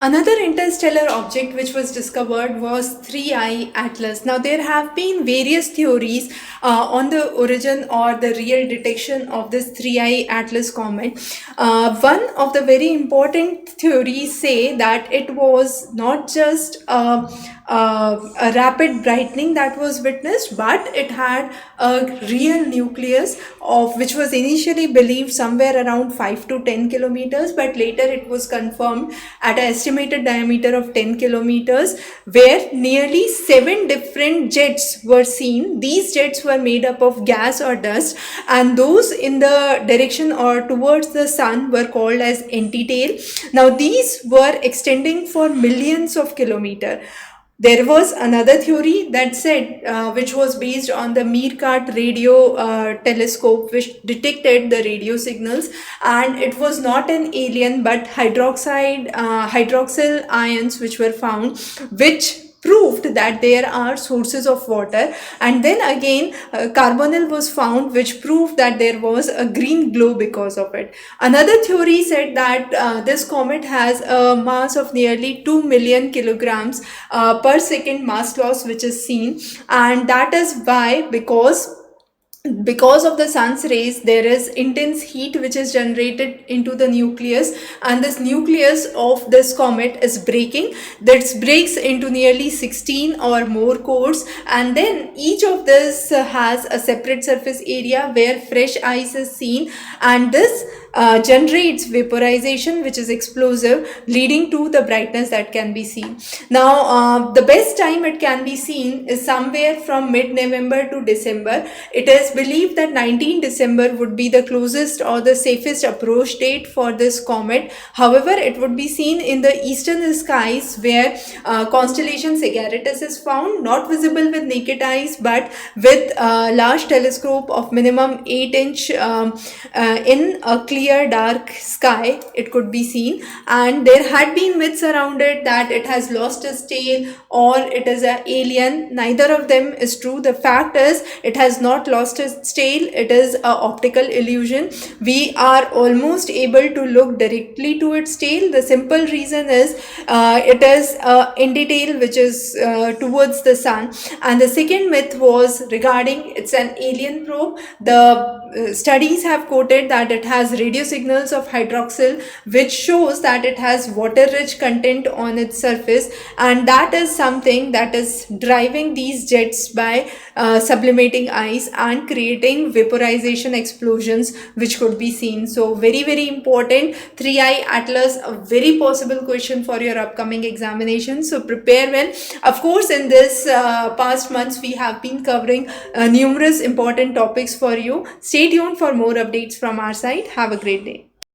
Another interstellar object which was discovered was 3I Atlas. Now, there have been various theories on the origin or the real detection of this 3I Atlas comet. One of the very important theories say that it was not just a rapid brightening that was witnessed, but it had a real nucleus of which was initially believed somewhere around 5 to 10 kilometers, but later it was confirmed at an estimated diameter of 10 kilometers, where nearly 7 different jets were seen. These jets were made up of gas or dust, and those in the direction or towards the sun were called as antitail. Now, these were extending for millions of kilometers. There was another theory that said, which was based on the Meerkat radio telescope, which detected the radio signals, and it was not an alien but hydroxyl ions which were found, which proved that there are sources of water. And then again, carbonyl was found, which proved that there was a green glow because of it. Another theory said that this comet has a mass of nearly 2 million kilograms per second mass loss, which is seen, and that is why, because of the sun's rays, there is intense heat which is generated into the nucleus, and this nucleus of this comet is breaking. That breaks into nearly 16 or more cores, and then each of this has a separate surface area where fresh ice is seen, and this generates vaporization which is explosive, leading to the brightness that can be seen. Now, the best time it can be seen is somewhere from mid-November to December. It is believed that 19 December would be the closest or the safest approach date for this comet. However, it would be seen in the eastern skies, where constellation Sagittus is found, not visible with naked eyes, but with a large telescope of minimum 8-inch in a clear dark sky it could be seen. And there had been myths around it that it has lost its tail or it is an alien. Neither of them is true. The fact is, it has not lost its tail. It is an optical illusion. We are almost able to look directly to its tail. The simple reason is it is antitail which is towards the sun. And the second myth was regarding it's an alien probe. The studies have quoted that it has radio signals of hydroxyl, which shows that it has water rich content on its surface, and that is something that is driving these jets by sublimating ice and creating vaporization explosions which could be seen. So very important. 3I Atlas, a very possible question for your upcoming examination, so prepare well. Of course, in this past months we have been covering numerous important topics for you. Stay tuned for more updates from our side. Have a great day.